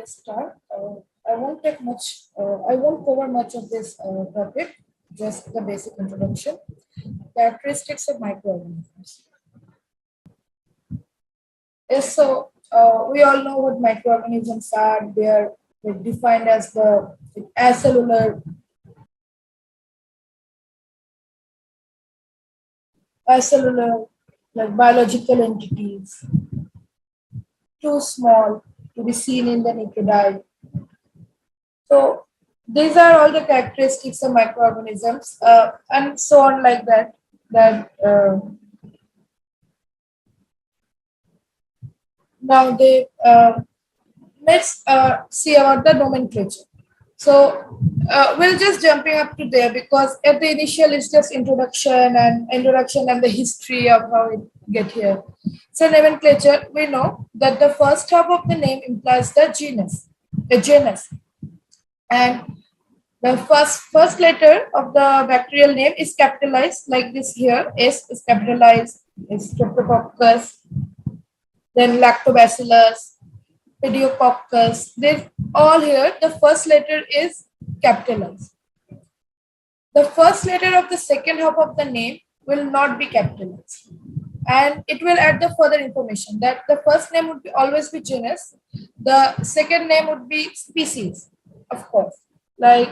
let's start. I won't take much. I won't cover much of this topic. Just the basic introduction. Characteristics of microorganisms. Yes, so we all know what microorganisms are. They're defined as the acellular like biological entities, too small to be seen in the naked eye. So these are all the characteristics of microorganisms, and so on like that. Now let's see about the nomenclature. So we'll just jumping up to there because at the initial it's just introduction and the history of how it get here. So nomenclature, we know that the first half of the name implies the genus, and the first letter of the bacterial name is capitalized like this here. S is capitalized, is Streptococcus, then Lactobacillus, Pediococcus. They all here. The first letter is capitalized. The first letter of the second half of the name will not be capitalized, and it will add the further information that the first name would always be genus, the second name would be species, of course. Like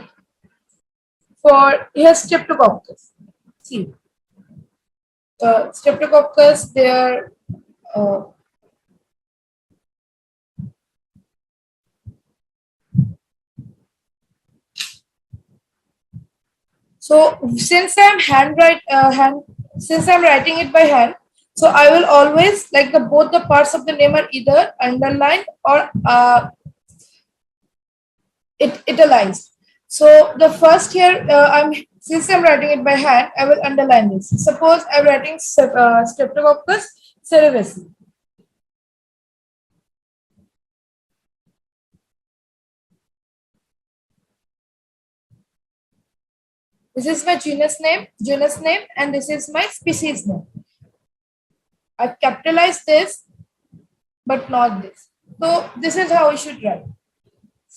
for here, Streptococcus. See, Streptococcus, they are so since since I'm writing it by hand, so I will always like both the parts of the name are either underlined or italicized. So the first here, since I'm writing it by hand, I will underline this. Suppose I'm writing Streptococcus cerevisiae. This is my genus name, and this is my species name. I've capitalized this, but not this. So this is how we should write.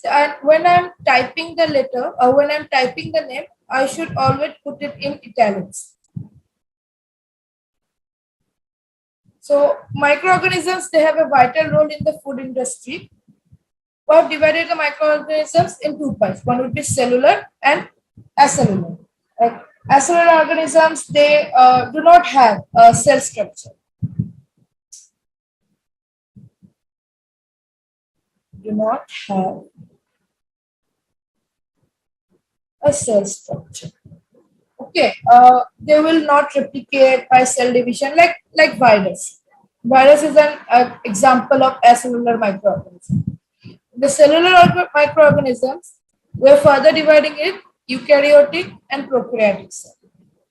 And when I'm typing the letter or when I'm typing the name, I should always put it in italics. So microorganisms, they have a vital role in the food industry. We have divided the microorganisms in two parts. One would be cellular and acellular. Like acellular organisms, they do not have a cell structure. Do not have a cell structure. Okay, they will not replicate by cell division like virus. Virus is an example of acellular microorganism. The cellular microorganisms, we are further dividing it eukaryotic and prokaryotic cell.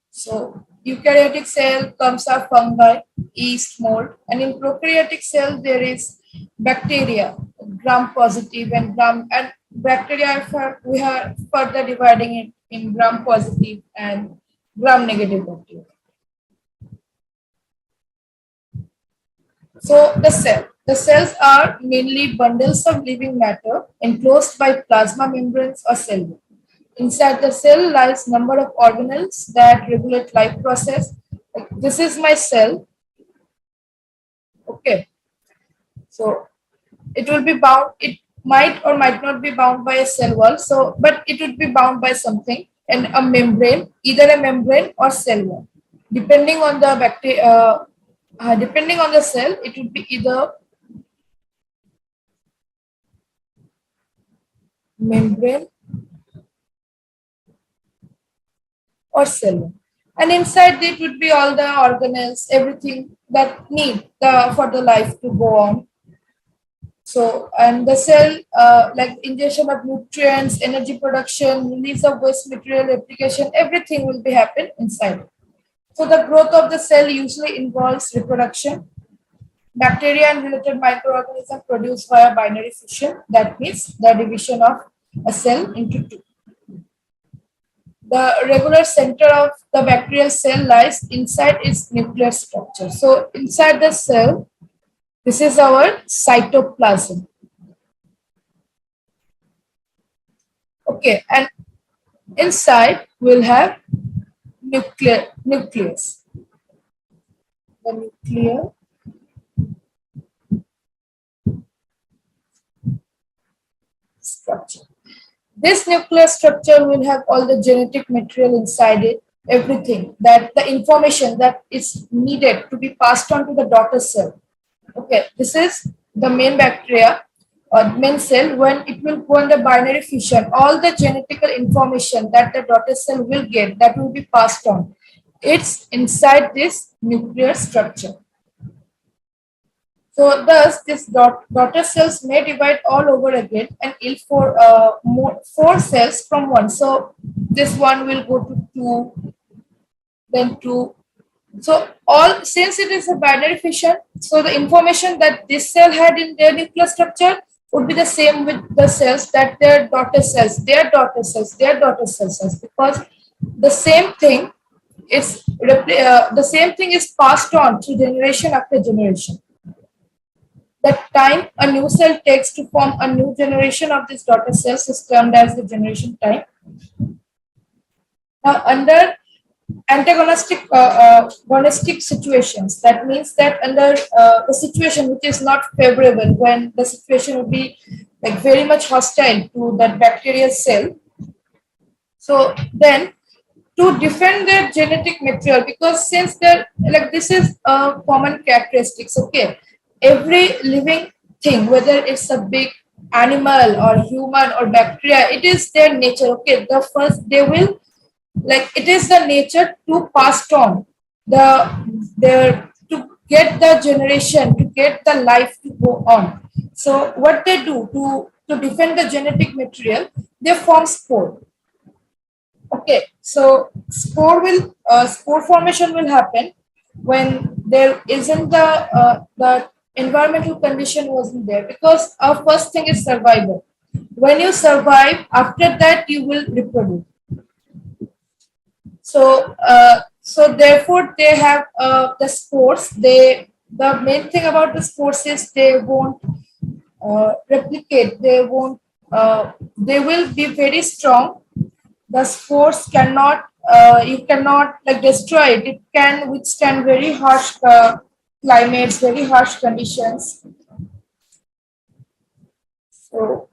So eukaryotic cell comes of fungi, yeast, mold, and in prokaryotic cell there is bacteria, gram positive and bacteria we are further dividing it in gram positive and gram negative bacteria. So the cells are mainly bundles of living matter enclosed by plasma membranes or cell wall. Inside the cell lies number of organelles that regulate life process. Like this is my cell. Okay. So it will be bound. It might or might not be bound by a cell wall. So, but it would be bound by something and a membrane, either a membrane or cell wall. Depending on the bacteria, depending on the cell, it would be either membrane or cell wall. And inside it would be all the organelles, everything that need for the life to go on. So, and the cell, like ingestion of nutrients, energy production, release of waste material, replication, everything will be happen inside. So the growth of the cell usually involves reproduction. Bacteria and related microorganisms produce via binary fission. That means the division of a cell into two. The regular center of the bacterial cell lies inside its nuclear structure. So inside the cell, this is our cytoplasm. Okay, and inside we'll have nucleus. The nuclear structure. This nuclear structure will have all the genetic material inside it, everything that the information that is needed to be passed on to the daughter cell. Okay, this is the main bacteria or main cell. When it will go under binary fission, all the genetical information that the daughter cell will get, that will be passed on. It's inside this nuclear structure. So thus, this daughter cells may divide all over again and yield four cells from one. So this one will go to two, then two. So all, since it is a binary fission, so the information that this cell had in their nuclear structure would be the same with the cells that their daughter cells, their daughter cells has, because the same thing the same thing is passed on to generation after generation. The time a new cell takes to form a new generation of these daughter cells is termed as the generation time. Now, under agonistic situations, that means that under the situation which is not favorable, when the situation would be like very much hostile to that bacterial cell, so then to defend their genetic material, because since they're like, this is a common characteristics, okay, every living thing, whether it's a big animal or human or bacteria, it is their nature, okay, the first they will, like, it is the nature to pass on their to get the generation, to get the life to go on. So what they do to defend the genetic material, they form spore. Okay, so spore formation will happen when there isn't the environmental condition wasn't there, because our first thing is survival. When you survive, after that you will reproduce. So therefore they have the spores. The main thing about the spores is they won't replicate. They will be very strong. The spores cannot, you cannot like destroy it. It can withstand very harsh climates, very harsh conditions. So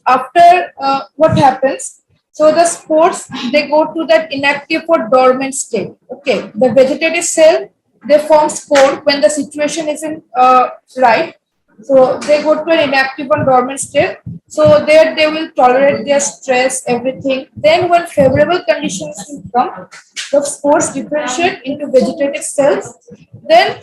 after what happens? So the spores, they go to that inactive or dormant state. Okay, the vegetative cell, they form spore when the situation isn't right. So they go to an inactive or dormant state. So there they will tolerate their stress, everything. Then when favorable conditions will come, the spores differentiate into vegetative cells. Then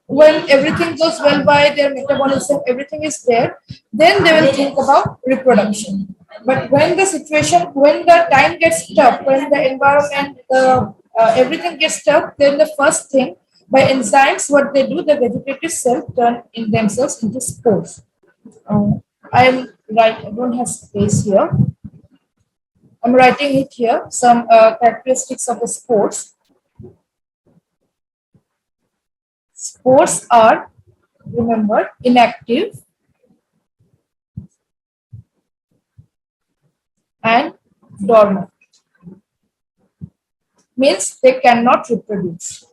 when everything goes well by their metabolism, everything is there, then they will think about reproduction. But when the situation, when the time gets tough, when the environment, everything gets tough, then the first thing, by enzymes, what they do, the vegetative cells turn in themselves into spores. I'm right, I don't have space here. I'm writing it here, some characteristics of the spores. Spores are, remember, inactive and dormant. Means they cannot reproduce.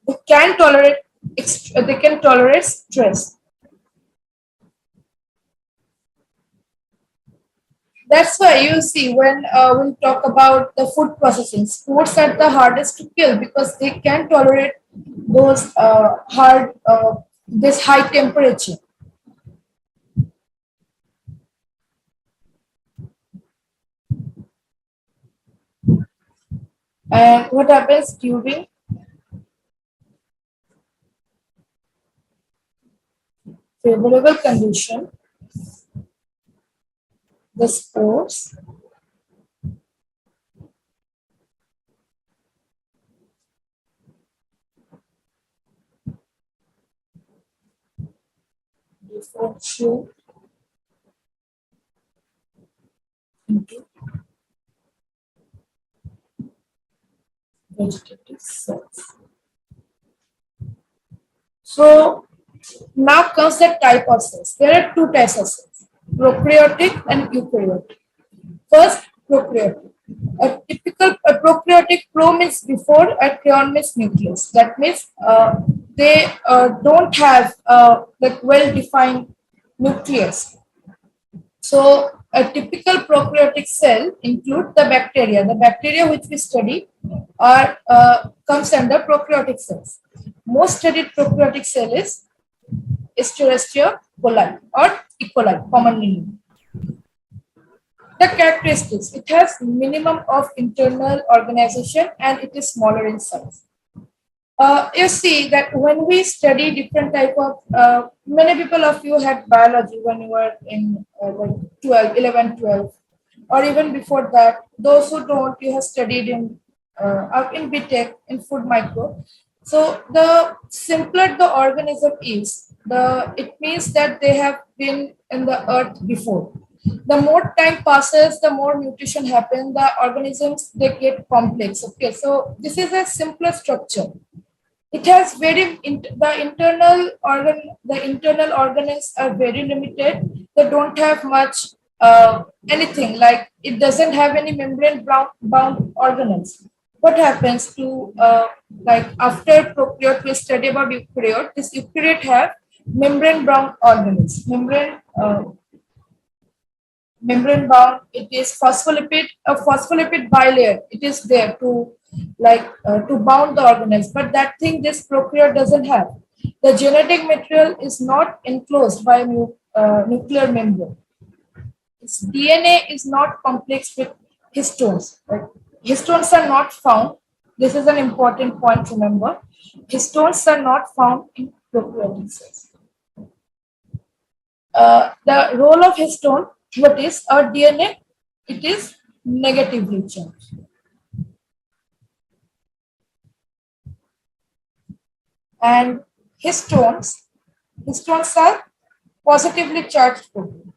They can tolerate stress. That's why you see when we'll talk about the food processing, spores are the hardest to kill because they can tolerate those this high temperature. And what happens during favorable condition? The spores differentiate into vegetative cells. So now comes the type of cells. There are two types of cells, prokaryotic and eukaryotic. First, prokaryotic. A prokaryotic, pro means before, a kryon means nucleus. That means they don't have like well-defined nucleus. So a typical prokaryotic cell include the bacteria. The bacteria which we study are comes under prokaryotic cells. Most studied prokaryotic cell is Escherichia coli or E. coli, commonly known. The characteristics: it has minimum of internal organization and it is smaller in size. You see that when we study different type of, many people of you had biology when you were in like 12, 11, 12, or even before that. Those who don't, you have studied in BTech, in food micro. So the simpler the organism is, it means that they have been in the earth before. The more time passes, the more mutation happens, the organisms, they get complex. Okay, so this is a simpler structure. It has the internal organs are very limited. They don't have much anything, like it doesn't have any membrane bound organelles. What happens to like after prokaryote we study about eukaryote? This eukaryote have membrane bound organelles. Membrane bound, it is phospholipid, a phospholipid bilayer, it is there to to bound the organelles, but that thing this prokaryote doesn't have. The genetic material is not enclosed by nuclear membrane. Its DNA is not complex with histones, right? Histones are not found. This is an important point to remember. Histones are not found in prokaryotic cells. The role of histone, what is our DNA? It is negatively charged. And histones are positively charged protein.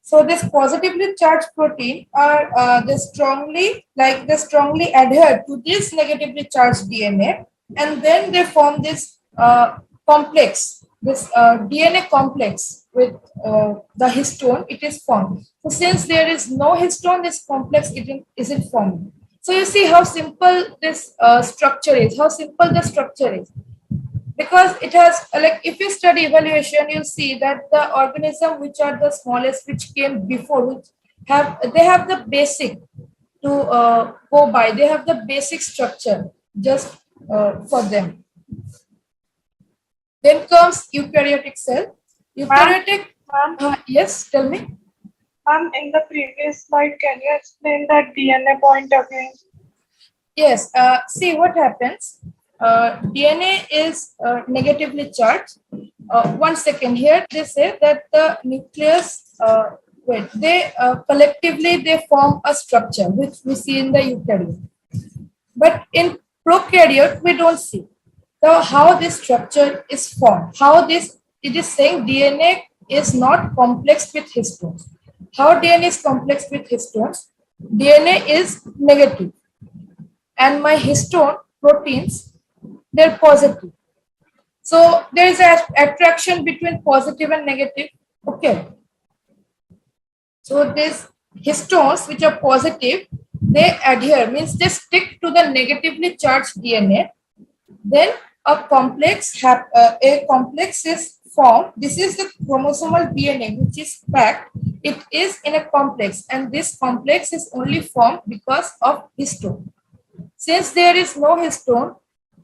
So this positively charged protein are they strongly adhere to this negatively charged DNA, and then they form this complex, this DNA complex with the histone. It is formed. So since there is no histone, this complex isn't formed. So you see how simple this structure is. How simple the structure is, because it has like if you study evaluation, you see that the organism which are the smallest, which came before, which have the basic to go by, they have the basic structure just for them. Then comes eukaryotic cell. Eukaryotic, yes, tell me. In the previous slide, can you explain that DNA point again? Yes, see what happens. DNA is negatively charged. 1 second, here they say that the nucleus, they collectively they form a structure which we see in the eukaryote. But in prokaryote, we don't see. So how this structure is formed, it is saying DNA is not complex with histones. How DNA is complex with histones? DNA is negative, and my histone proteins, they're positive. So there is an attraction between positive and negative. Okay. So these histones which are positive, they adhere, means they stick to the negatively charged DNA. Then a complex is formed. This is the chromosomal DNA which is packed. It is in a complex, and this complex is only formed because of histone. Since there is no histone,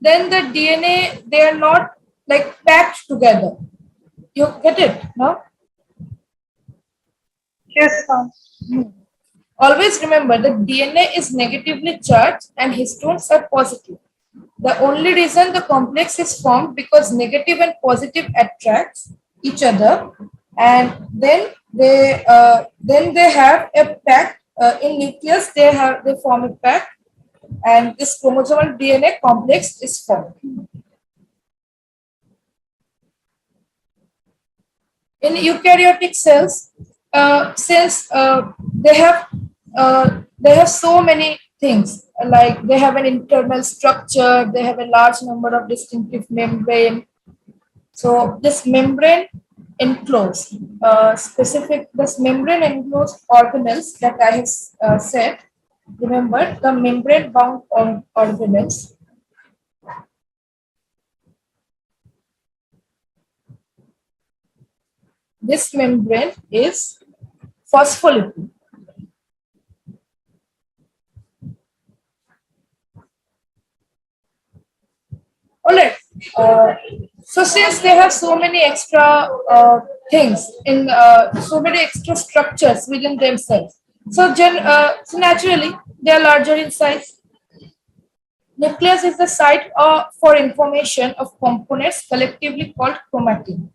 then the DNA, they are not like packed together. You get it, no? Yes, ma'am. Always remember that DNA is negatively charged and histones are positive. The only reason the complex is formed because negative and positive attracts each other, and then they have a pact in nucleus. They form a pact, and this chromosomal DNA complex is formed. In eukaryotic cells, since they have so many things, like they have an internal structure, they have a large number of distinctive membrane. So this membrane enclosed this membrane enclosed organelles that I have said. Remember the membrane bound organelles. This membrane is phospholipid. All right. So since they have so many extra things in so many extra structures within themselves, so naturally they are larger in size. Nucleus is the site for information of components collectively called chromatin.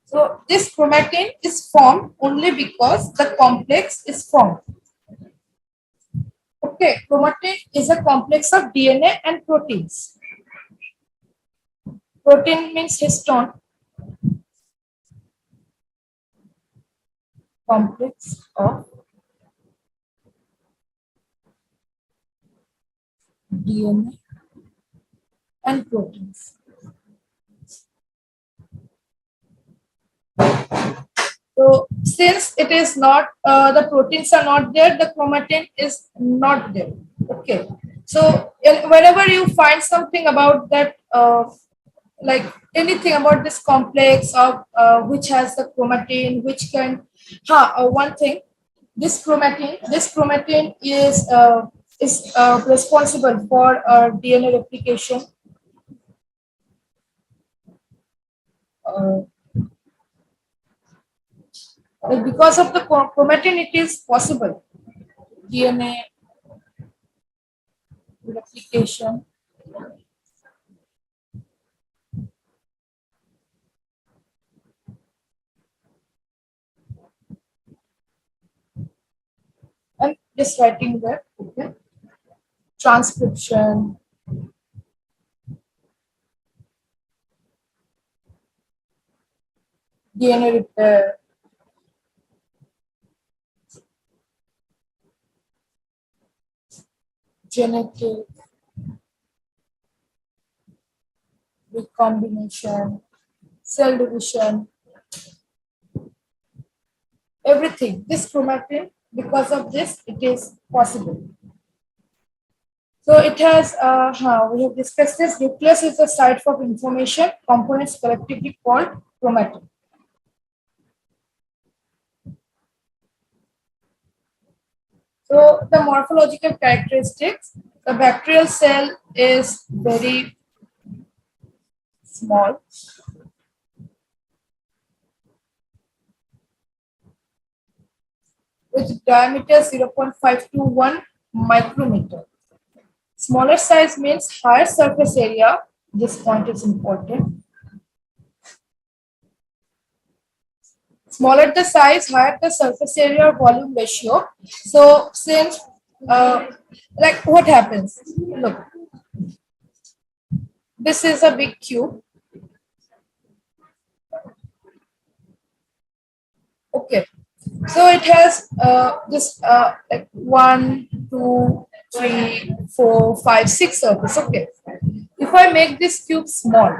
So this chromatin is formed only because the complex is formed. Okay, chromatin is a complex of DNA and proteins. Protein means histone. Complex of DNA and proteins. So since it is not, the proteins are not there, the chromatin is not there. Okay. So whenever you find something about that, like anything about this complex of which has the chromatin, which can, one thing, this chromatin is responsible for DNA replication. Uh, because of the chromatin, it is possible DNA replication. I'm just writing that. Okay. Transcription, DNA repair, genetic recombination, cell division, everything. This chromatin, because of this, it is possible. So it has, we have discussed this. Nucleus is the site for information, components collectively called chromatin. So the morphological characteristics, the bacterial cell is very small. With diameter 0.521 micrometer. Smaller size means higher surface area. This point is important. Smaller the size, higher the surface area volume ratio. So since like what happens? Look, this is a big cube. Okay, so it has this like 1, 2, 3, 4, 5, 6 surface. Okay, if I make this cube small,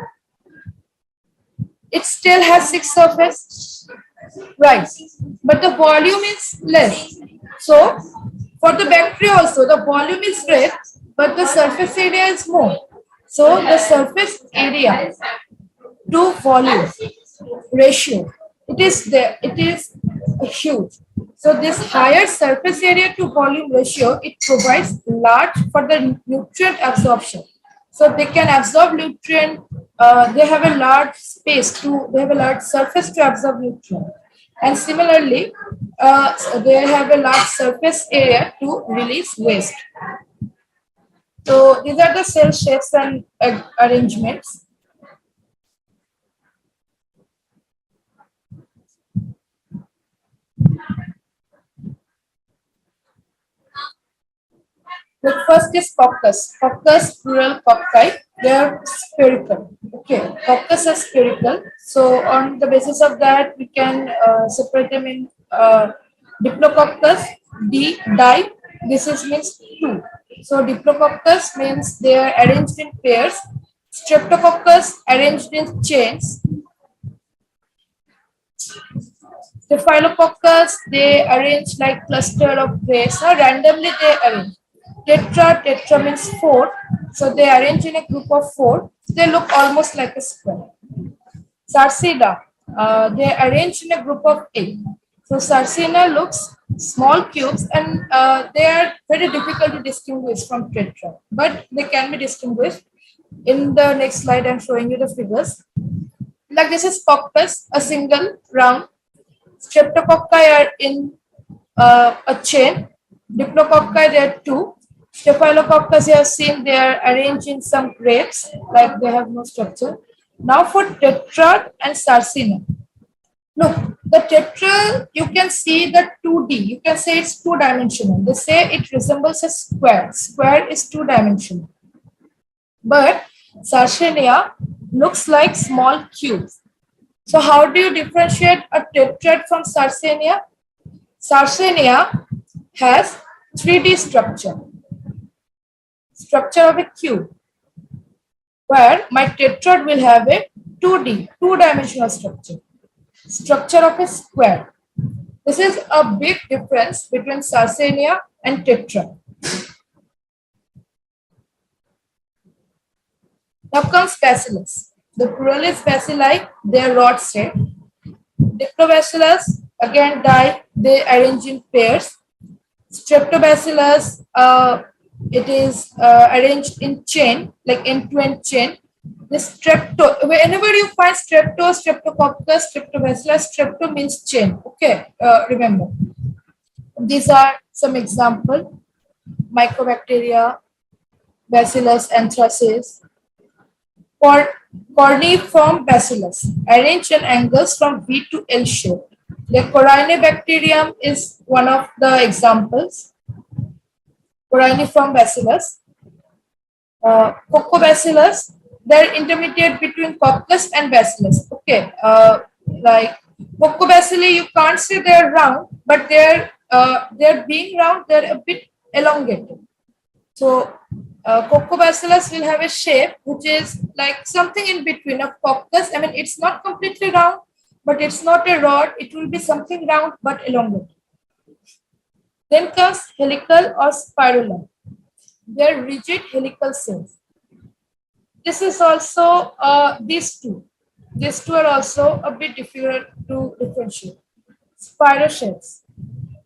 it still has 6 surface, right? But the volume is less. So for the bacteria also, the volume is less, but the surface area is more. So the surface area to volume ratio, it is there, it is huge. So this higher surface area to volume ratio, it provides large for the nutrient absorption. So they can absorb nutrient, they have a large they have a large surface to absorb nutrient. And similarly, they have a large surface area to release waste. So these are the cell shapes and arrangements. The first is coccus. Coccus, plural cocci. They are spherical. Okay, coccus are spherical. So on the basis of that, we can separate them in diplococcus, di. This is means two. So diplococcus means they are arranged in pairs. Streptococcus arranged in chains. Staphylococcus, they arrange like cluster of grains. Randomly they arrange. Tetra means four. So they arrange in a group of four. They look almost like a square. Sarcida, they arrange in a group of eight. So Sarcina looks small cubes and they are very difficult to distinguish from tetra, but they can be distinguished. In the next slide, I'm showing you the figures. Like this is coccus, a single round. Streptococci are in a chain. Diplococci, there are two. Staphylococcus, you have seen they are arranged in some grapes, like they have no structure. Now for tetrad and sarcina. Look, the tetra, you can see the 2D. You can say it's two-dimensional. They say it resembles a square. Square is two-dimensional. But sarcina looks like small cubes. So how do you differentiate a tetrad from sarcina? Sarcina has 3D structure of a cube, where my tetrad will have a 2D, two-dimensional structure of a square. This is a big difference between sarcina and tetrad. Now comes bacillus. The plural is bacilli, they are rod shaped. Dictobacillus, again they arrange in pairs. Streptobacillus, it is arranged in chain, like end-to-end chain. The strepto, whenever you find streptococcus, streptobacillus, strepto means chain. Okay, remember. These are some example: Microbacteria, Bacillus anthracis, corniform bacillus, arranged in angles from V to L shape. The Corynebacterium is one of the examples. Coryneiform bacillus. Coccobacillus, they're intermediate between coccus and bacillus. Okay, like coccobacilli, you can't say they're round, but they're being round, they're a bit elongated. So coccobacillus will have a shape which is like something in between of coccus. I mean, it's not completely round, but it's not a rod. It will be something round but elongated. Then comes helical or spirular. They're rigid helical cells. This is also these two. These two are also a bit difficult to differentiate. Spiroshells.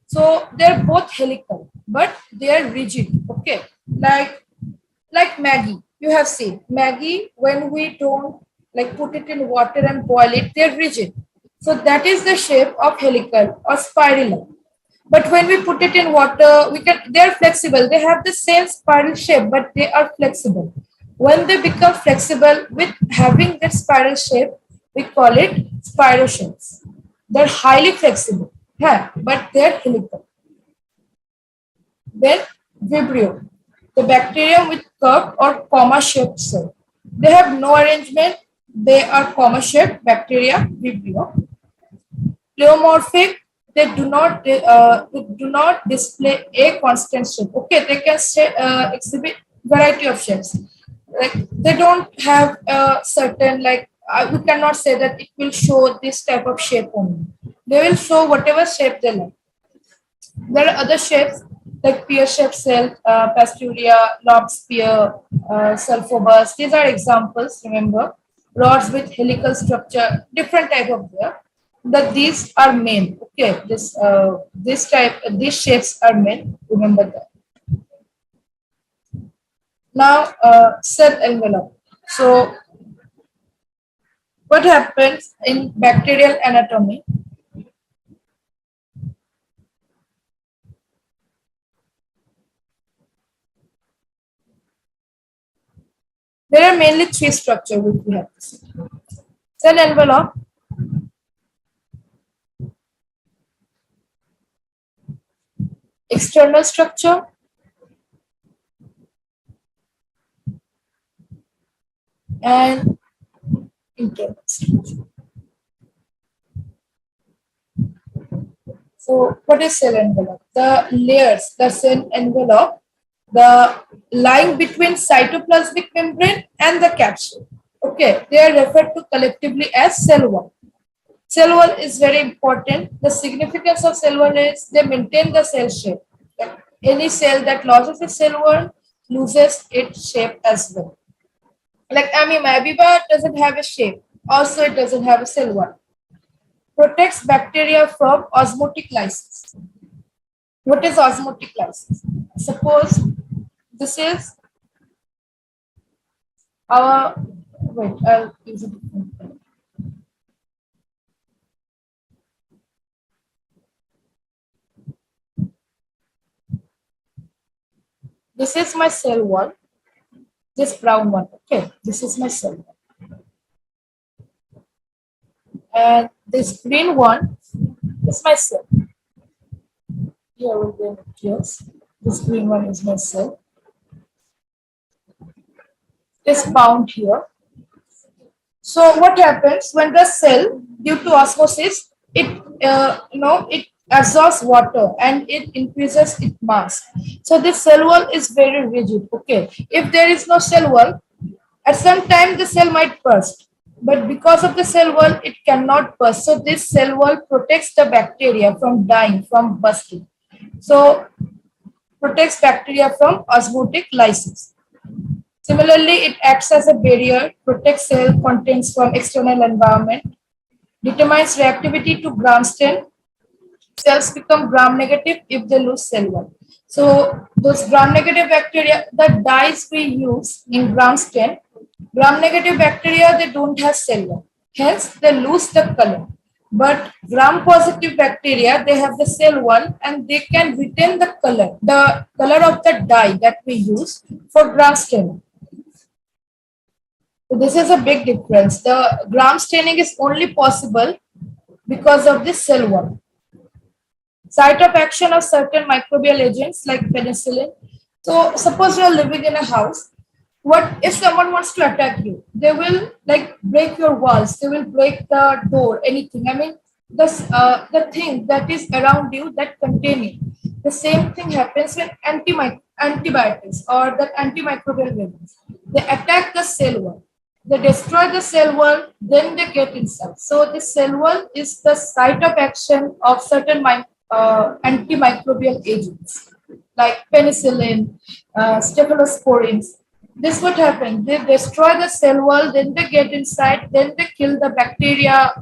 So they're both helical, but they are rigid. Okay, like Maggie. You have seen Maggie, when we don't like put it in water and boil it, they're rigid. So that is the shape of helical or spiral. But when we put it in water, they're flexible. They have the same spiral shape, but they are flexible. When they become flexible with having that spiral shape, we call it spiroshells. They're highly flexible, yeah, but they're helical. Then Vibrio, the bacterium with curved or comma-shaped cell. They have no arrangement. They are comma-shaped bacteria, Vibrio. Pleomorphic, they do not display a constant shape. Okay, they can exhibit variety of shapes. Like they don't have a certain we cannot say that it will show this type of shape only. They will show whatever shape they like. There are other shapes like pear-shaped cell, Pasturia, lob spear, sulfobus. These are examples. Remember, rods with helical structure, different type of there. That these are main. Okay, these shapes are main. Remember that. Now, cell envelope. So, what happens in bacterial anatomy? There are mainly three structures which we have to see. Cell envelope, external structure, and internal structure. So what is cell envelope? The layers, the cell envelope, the line between cytoplasmic membrane and the capsule. Okay, they are referred to collectively as cell wall. Cell wall is very important. The significance of cell wall is they maintain the cell shape. Like any cell that loses its cell wall loses its shape as well. Like amoeba doesn't have a shape. Also, it doesn't have a cell wall. Protects bacteria from osmotic lysis. What is osmotic lysis? Suppose this is our, wait, I'll use a different pen. This is my cell wall, this brown one. Okay, this is my cell wall. And this green one is my cell. Here will be nucleus. This green one is my cell. It's bound here. So what happens when the cell, due to osmosis, it absorbs water and it increases its mass. So this cell wall is very rigid. Okay, if there is no cell wall, at some time the cell might burst, but because of the cell wall, it cannot burst. So this cell wall protects the bacteria from dying, from bursting. So protects bacteria from osmotic lysis. Similarly, it acts as a barrier, protects cell contents from external environment, determines reactivity to gram-stain. Cells become gram-negative if they lose cell wall. So those gram-negative bacteria, the dyes we use in gram-stain, gram-negative bacteria, they don't have cell wall. Hence, they lose the color. But gram-positive bacteria, they have the cell wall and they can retain the color of the dye that we use for gram-staining. So this is a big difference. The gram staining is only possible because of this cell wall. Site of action of certain microbial agents like penicillin. So suppose you are living in a house. What if someone wants to attack you? They will like break your walls. They will break the door, anything. I mean, the thing that is around you that contain it. The same thing happens with antibiotics or the antimicrobial agents. They attack the cell wall. They destroy the cell wall, then they get inside. So the cell wall is the site of action of certain antimicrobial agents like penicillin, cephalosporins. This would happen. They destroy the cell wall, then they get inside, then they kill the bacteria,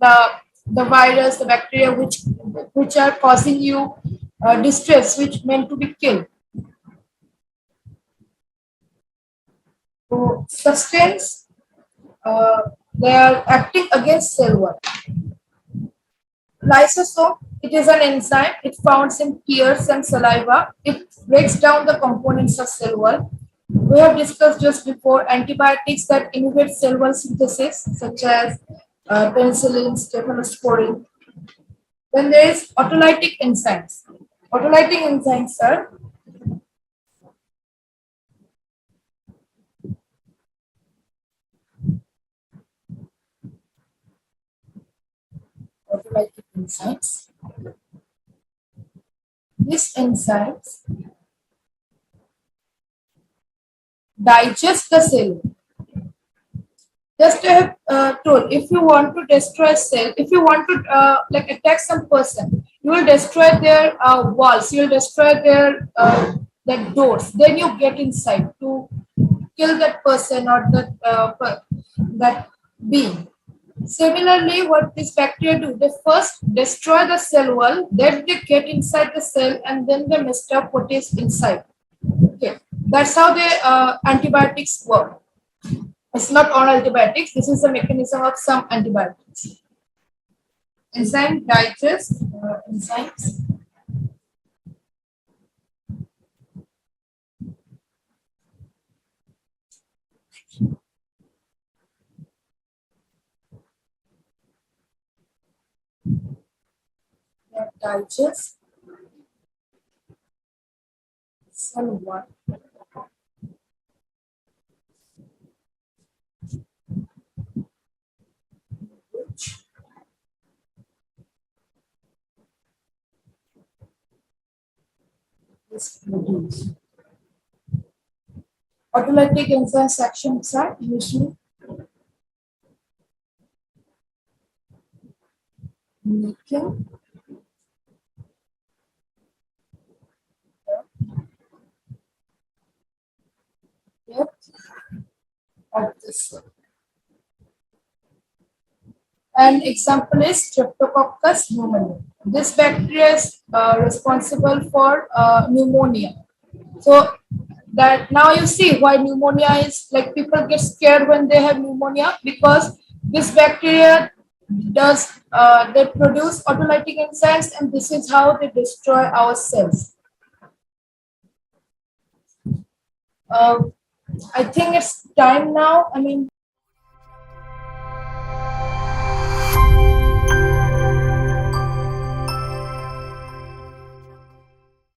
the virus, the bacteria which are causing you distress, which meant to be killed. So substance, they are acting against cell wall. Lysosome, it is an enzyme. It found in tears and saliva. It breaks down the components of cell wall. We have discussed just before antibiotics that inhibit cell wall synthesis, such as penicillin, cephalosporin. Then there is autolytic enzymes. Autolytic enzymes are autolytic enzymes. These enzymes digest the cell. Just to have told, if you want to destroy cell, if you want to like attack some person, you will destroy their walls, you will destroy their doors. Then you get inside to kill that person or that being. Similarly, what these bacteria do, they first destroy the cell wall, then they get inside the cell, and then they mess up what is inside. Okay, that's how the antibiotics work. It's not all antibiotics. This is the mechanism of some antibiotics. Enzyme digest enzymes. Digest cell wall. is produced. Autolytic enzyme sections are usually making it of the cell. An example is Streptococcus pneumoniae. This bacteria is responsible for pneumonia. So that now you see why pneumonia is like people get scared when they have pneumonia, because this bacteria does they produce autolytic enzymes, and this is how they destroy our cells. Uh, I think it's time now. I mean,